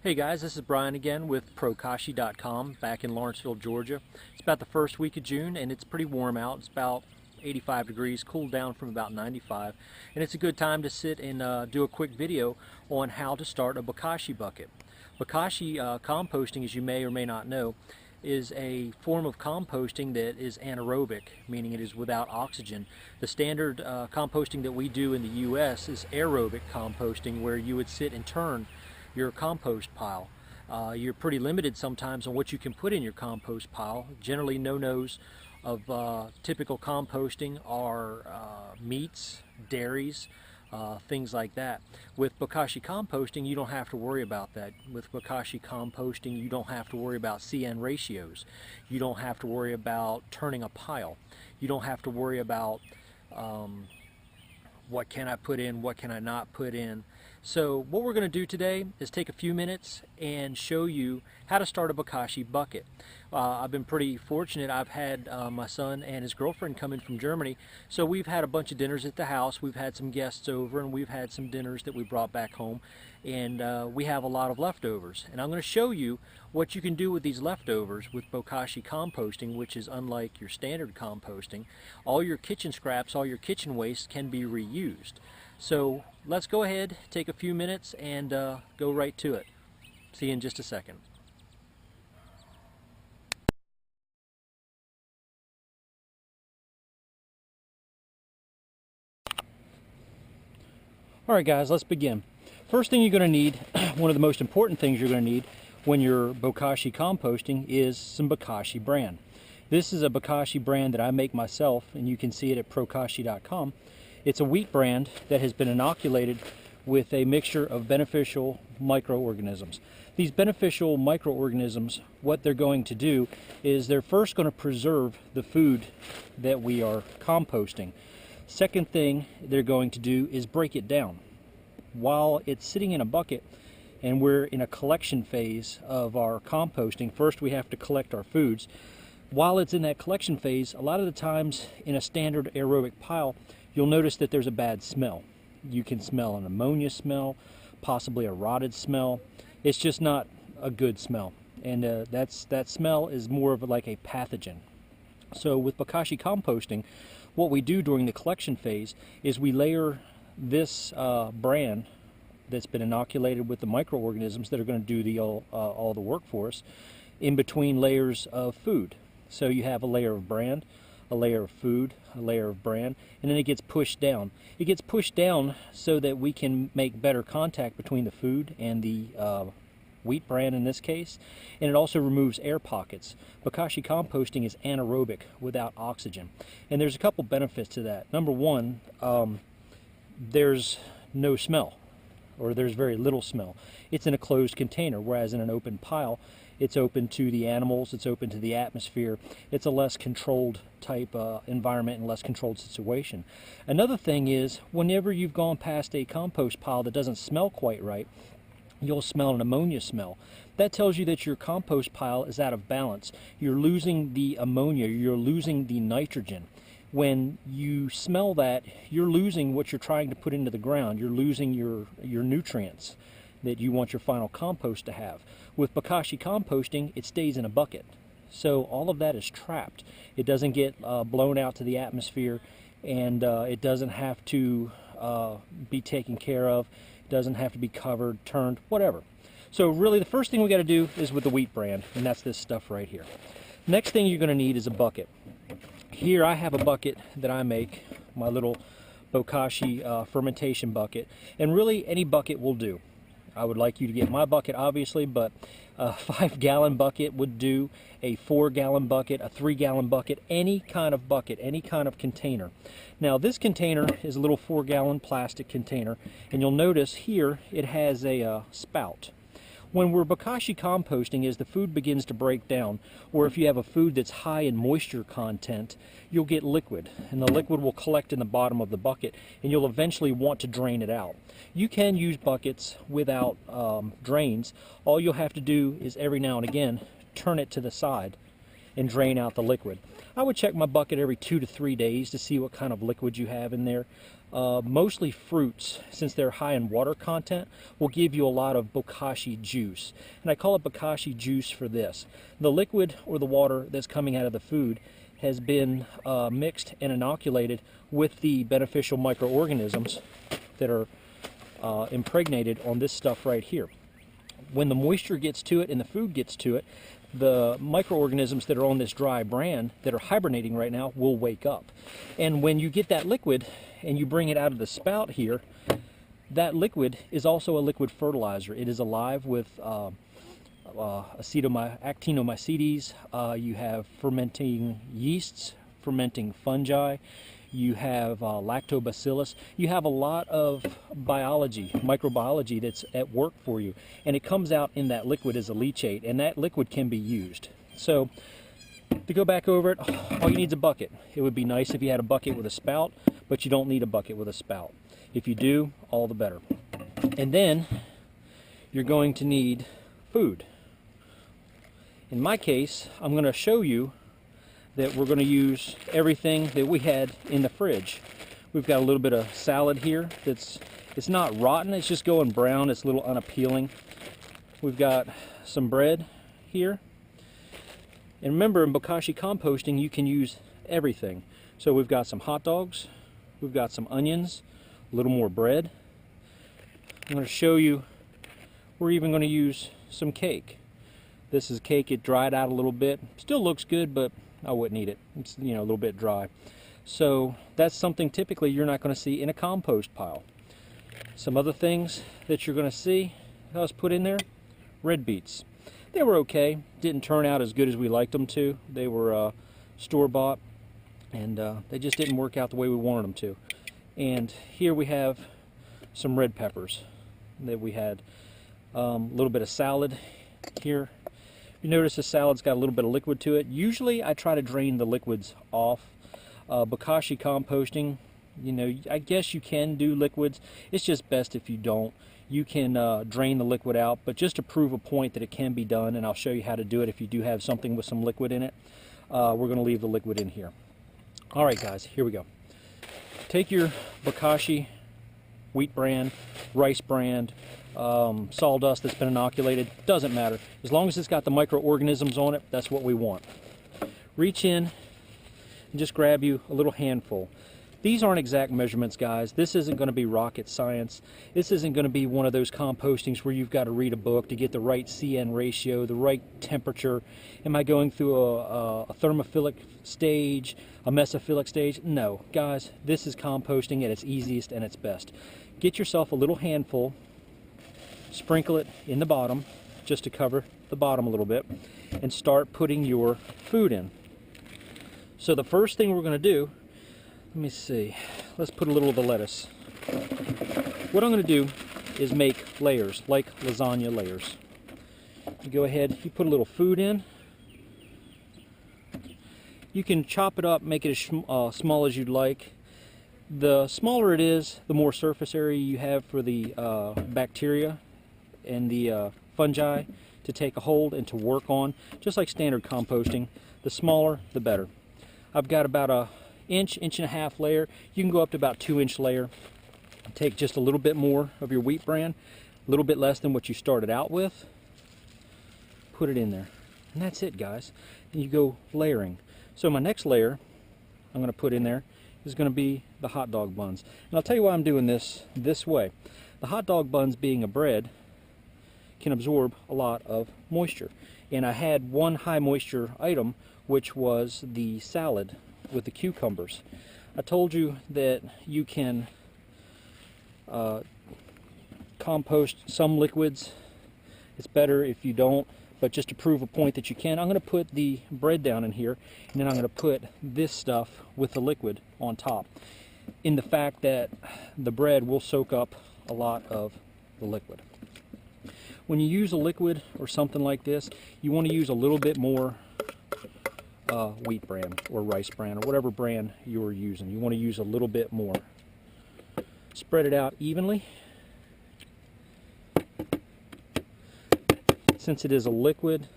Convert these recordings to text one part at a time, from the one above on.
Hey guys, this is Brian again with Bokashi.com back in Lawrenceville, Georgia. It's about the first week of June and it's pretty warm out. It's about 85 degrees, cooled down from about 95. And it's a good time to sit and do a quick video on how to start a Bokashi bucket. Bokashi composting, as you may or may not know, is a form of composting that is anaerobic, meaning it is without oxygen. The standard composting that we do in the U.S. is aerobic composting, where you would sit and turn your compost pile. You're pretty limited sometimes on what you can put in your compost pile. Generally, no-nos of typical composting are meats, dairies, things like that. With Bokashi composting, you don't have to worry about that. With Bokashi composting, you don't have to worry about CN ratios. You don't have to worry about turning a pile. You don't have to worry about what can I put in, what can I not put in. So what we're going to do today is take a few minutes and show you how to start a Bokashi bucket. I've been pretty fortunate. I've had my son and his girlfriend come in from Germany, so we've had a bunch of dinners at the house. We've had some guests over and we've had some dinners that we brought back home, and we have a lot of leftovers. And I'm going to show you what you can do with these leftovers with Bokashi composting, which is unlike your standard composting. All your kitchen scraps, all your kitchen waste can be reused. So let's go ahead, take a few minutes, and go right to it. See you in just a second. Alright guys, let's begin. First thing you're going to need, one of the most important things you're going to need when you're Bokashi composting, is some Bokashi bran. This is a Bokashi brand that I make myself, and you can see it at Bokashi.com. It's a wheat brand that has been inoculated with a mixture of beneficial microorganisms. These beneficial microorganisms, what they're going to do is they're first going to preserve the food that we are composting. Second thing they're going to do is break it down. While it's sitting in a bucket and we're in a collection phase of our composting, first we have to collect our foods. While it's in that collection phase, a lot of the times in a standard aerobic pile, you'll notice that there's a bad smell. You can smell an ammonia smell, possibly a rotted smell. It's just not a good smell, and that smell is more of like a pathogen. So with Bokashi composting, what we do during the collection phase is we layer this bran that's been inoculated with the microorganisms that are going to do all the work for us in between layers of food. So you have a layer of bran, a layer of food, a layer of bran, and then it gets pushed down. It gets pushed down so that we can make better contact between the food and the wheat bran in this case, and it also removes air pockets. Bokashi composting is anaerobic, without oxygen, and there's a couple benefits to that. Number one, there's no smell, or there's very little smell. It's in a closed container, whereas in an open pile, it's open to the animals, it's open to the atmosphere. It's a less controlled type environment and less controlled situation. Another thing is, whenever you've gone past a compost pile that doesn't smell quite right, you'll smell an ammonia smell. That tells you that your compost pile is out of balance. You're losing the ammonia, you're losing the nitrogen. When you smell that, you're losing what you're trying to put into the ground. You're losing your nutrients that you want your final compost to have. With Bokashi composting, it stays in a bucket. So all of that is trapped. It doesn't get blown out to the atmosphere, and it doesn't have to be taken care of. It doesn't have to be covered, turned, whatever. So really the first thing we got to do is with the wheat bran, and that's this stuff right here. Next thing you're going to need is a bucket. Here I have a bucket that I make, my little Bokashi fermentation bucket, and really any bucket will do. I would like you to get my bucket, obviously, but a 5-gallon bucket would do, a 4-gallon bucket, a 3-gallon bucket, any kind of bucket, any kind of container. Now this container is a little 4-gallon plastic container, and you'll notice here it has a spout. When we're Bokashi composting, as the food begins to break down, or if you have a food that's high in moisture content, you'll get liquid, and the liquid will collect in the bottom of the bucket, and you'll eventually want to drain it out. You can use buckets without drains. All you'll have to do is every now and again turn it to the side and drain out the liquid. I would check my bucket every 2 to 3 days to see what kind of liquid you have in there. mostly fruits, since they're high in water content, will give you a lot of Bokashi juice. And I call it Bokashi juice for this. The liquid or the water that's coming out of the food has been mixed and inoculated with the beneficial microorganisms that are impregnated on this stuff right here. When the moisture gets to it and the food gets to it, the microorganisms that are on this dry bran that are hibernating right now will wake up. And when you get that liquid and you bring it out of the spout here, that liquid is also a liquid fertilizer. It is alive with actinomycetes. You have fermenting yeasts, fermenting fungi. You have lactobacillus. You have a lot of biology, microbiology that's at work for you. And it comes out in that liquid as a leachate, and that liquid can be used. So to go back over it, all you need is a bucket. It would be nice if you had a bucket with a spout, but you don't need a bucket with a spout. If you do, all the better. And then you're going to need food. In my case, I'm going to show you that we're going to use everything that we had in the fridge. We've got a little bit of salad here it's not rotten, it's just going brown, it's a little unappealing. We've got some bread here. And remember, in Bokashi composting, you can use everything. So we've got some hot dogs, we've got some onions, a little more bread. I'm going to show you, we're even going to use some cake. This is cake, it dried out a little bit. Still looks good, but I wouldn't eat it. It's, you know, a little bit dry. So that's something typically you're not going to see in a compost pile. Some other things that you're going to see us put in there, red beets. They were okay. Didn't turn out as good as we liked them to. They were store-bought, and they just didn't work out the way we wanted them to. And here we have some red peppers that we had. A little bit of salad here. You notice the salad's got a little bit of liquid to it. Usually I try to drain the liquids off. Bokashi composting, you know, I guess you can do liquids. It's just best if you don't. You can drain the liquid out, but just to prove a point that it can be done, and I'll show you how to do it if you do have something with some liquid in it, we're going to leave the liquid in here. All right, guys, here we go. Take your Bokashi wheat bran, rice bran, sawdust that's been inoculated, doesn't matter. As long as it's got the microorganisms on it, that's what we want. Reach in and just grab you a little handful. These aren't exact measurements, guys. This isn't going to be rocket science. This isn't going to be one of those compostings where you've got to read a book to get the right CN ratio, the right temperature. Am I going through a thermophilic stage, a mesophilic stage? No, guys, this is composting at its easiest and its best. Get yourself a little handful, sprinkle it in the bottom, just to cover the bottom a little bit, and start putting your food in. So the first thing we're going to do, let me see, let's put a little of the lettuce. What I'm going to do is make layers, like lasagna layers. You go ahead, you put a little food in. You can chop it up, make it as small as you'd like. The smaller it is, the more surface area you have for the bacteria and the fungi to take a hold and to work on. Just like standard composting, the smaller the better. I've got about a inch and a half layer. You can go up to about 2-inch layer. Take just a little bit more of your wheat bran, a little bit less than what you started out with. Put it in there. And that's it, guys. And you go layering. So my next layer I'm going to put in there is going to be the hot dog buns. And I'll tell you why I'm doing this way. The hot dog buns, being a bread, can absorb a lot of moisture. And I had one high moisture item, which was the salad with the cucumbers. I told you that you can compost some liquids. It's better if you don't, but just to prove a point that you can, I'm going to put the bread down in here, and then I'm going to put this stuff with the liquid on top, in the fact that the bread will soak up a lot of the liquid. When you use a liquid or something like this, you want to use a little bit more wheat bran or rice bran or whatever bran you are using. You want to use a little bit more. Spread it out evenly. Since it is a liquid,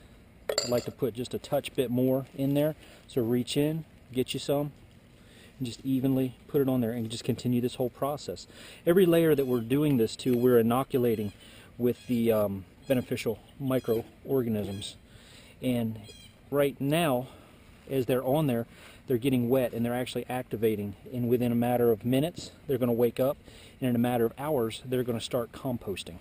I like to put just a touch bit more in there. So reach in, get you some. and just evenly put it on there and just continue this whole process. Every layer that we're doing this to, we're inoculating with the beneficial microorganisms. And right now, as they're on there, they're getting wet and they're actually activating, and within a matter of minutes they're going to wake up, and in a matter of hours they're going to start composting.